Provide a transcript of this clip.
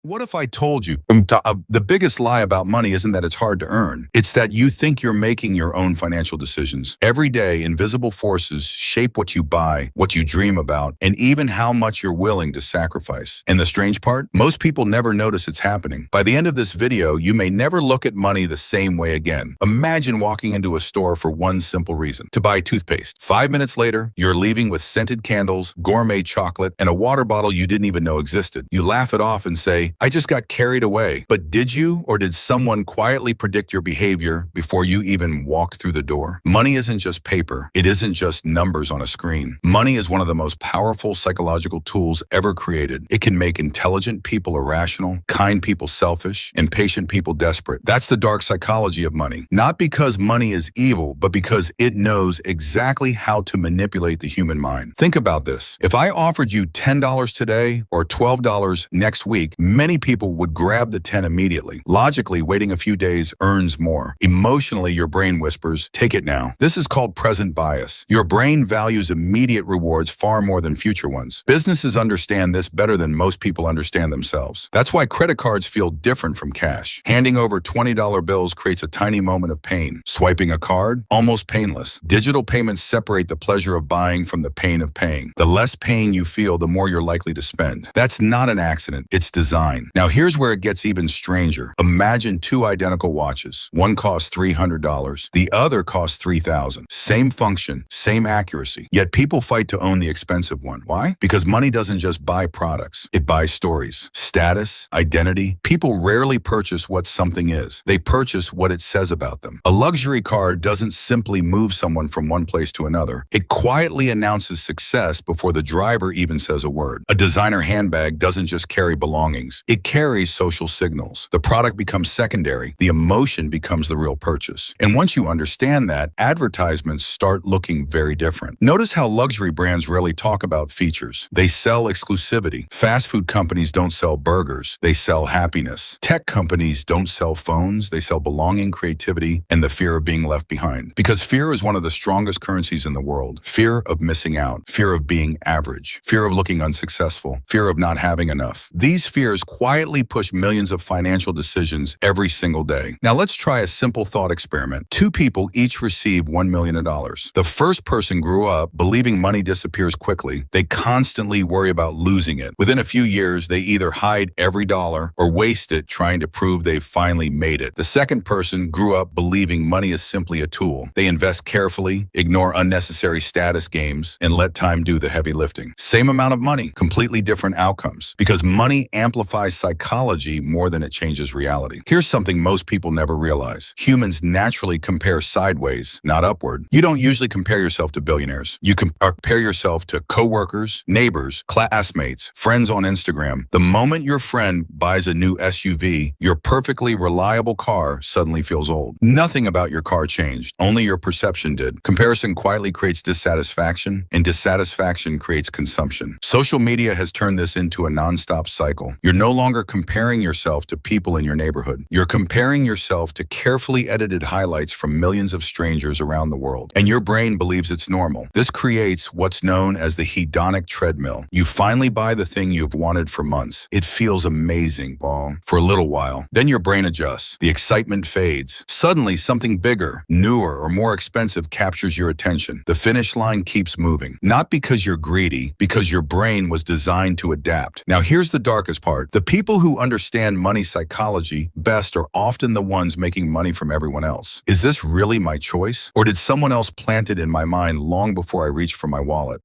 What if I told you the biggest lie about money isn't that it's hard to earn? It's that you think you're making your own financial decisions. Every day, invisible forces shape what you buy, what you dream about, and even how much you're willing to sacrifice. And the strange part? Most people never notice it's happening. By the end of this video, you may never look at money the same way again. Imagine walking into a store for one simple reason: to buy toothpaste. 5 minutes later, you're leaving with scented candles, gourmet chocolate, and a water bottle you didn't even know existed. You laugh it off and say, "I just got carried away." But did you, or did someone quietly predict your behavior before you even walked through the door? Money isn't just paper. It isn't just numbers on a screen. Money is one of the most powerful psychological tools ever created. It can make intelligent people irrational, kind people selfish, and patient people desperate. That's the dark psychology of money. Not because money is evil, but because it knows exactly how to manipulate the human mind. Think about this. If I offered you $10 today or $12 next week, many people would grab the 10 immediately. Logically, waiting a few days earns more. Emotionally, your brain whispers, "Take it now." This is called present bias. Your brain values immediate rewards far more than future ones. Businesses understand this better than most people understand themselves. That's why credit cards feel different from cash. Handing over $20 bills creates a tiny moment of pain. Swiping a card? Almost painless. Digital payments separate the pleasure of buying from the pain of paying. The less pain you feel, the more you're likely to spend. That's not an accident. It's design. Now here's where it gets even stranger. Imagine two identical watches. One costs $300. The other costs $3,000. Same function, same accuracy. Yet people fight to own the expensive one. Why? Because money doesn't just buy products. It buys stories, status, identity. People rarely purchase what something is. They purchase what it says about them. A luxury car doesn't simply move someone from one place to another. It quietly announces success before the driver even says a word. A designer handbag doesn't just carry belongings. It carries social signals. The product becomes secondary. The emotion becomes the real purchase. And once you understand that, advertisements start looking very different. Notice how luxury brands rarely talk about features. They sell exclusivity. Fast food companies don't sell burgers. They sell happiness. Tech companies don't sell phones. They sell belonging, creativity, and the fear of being left behind. Because fear is one of the strongest currencies in the world. Fear of missing out. Fear of being average. Fear of looking unsuccessful. Fear of not having enough. These fears quietly push millions of financial decisions every single day. Now let's try a simple thought experiment. Two people each receive $1 million. The first person grew up believing money disappears quickly. They constantly worry about losing it. Within a few years, they either hide every dollar or waste it trying to prove they've finally made it. The second person grew up believing money is simply a tool. They invest carefully, ignore unnecessary status games, and let time do the heavy lifting. Same amount of money, completely different outcomes. Because money amplifies psychology more than it changes reality. Here's something most people never realize. Humans naturally compare sideways, not upward. You don't usually compare yourself to billionaires. You compare yourself to coworkers, neighbors, classmates, friends on Instagram. The moment your friend buys a new SUV, your perfectly reliable car suddenly feels old. Nothing about your car changed. Only your perception did. Comparison quietly creates dissatisfaction, and dissatisfaction creates consumption. Social media has turned this into a nonstop cycle. You're no longer comparing yourself to people in your neighborhood. You're comparing yourself to carefully edited highlights from millions of strangers around the world. And your brain believes it's normal. This creates what's known as the hedonic treadmill. You finally buy the thing you've wanted for months. It feels amazing, for a little while. Then your brain adjusts. The excitement fades. Suddenly, something bigger, newer, or more expensive captures your attention. The finish line keeps moving. Not because you're greedy, because your brain was designed to adapt. Now here's the darkest part. The people who understand money psychology best are often the ones making money from everyone else. Is this really my choice? Or did someone else plant it in my mind long before I reached for my wallet?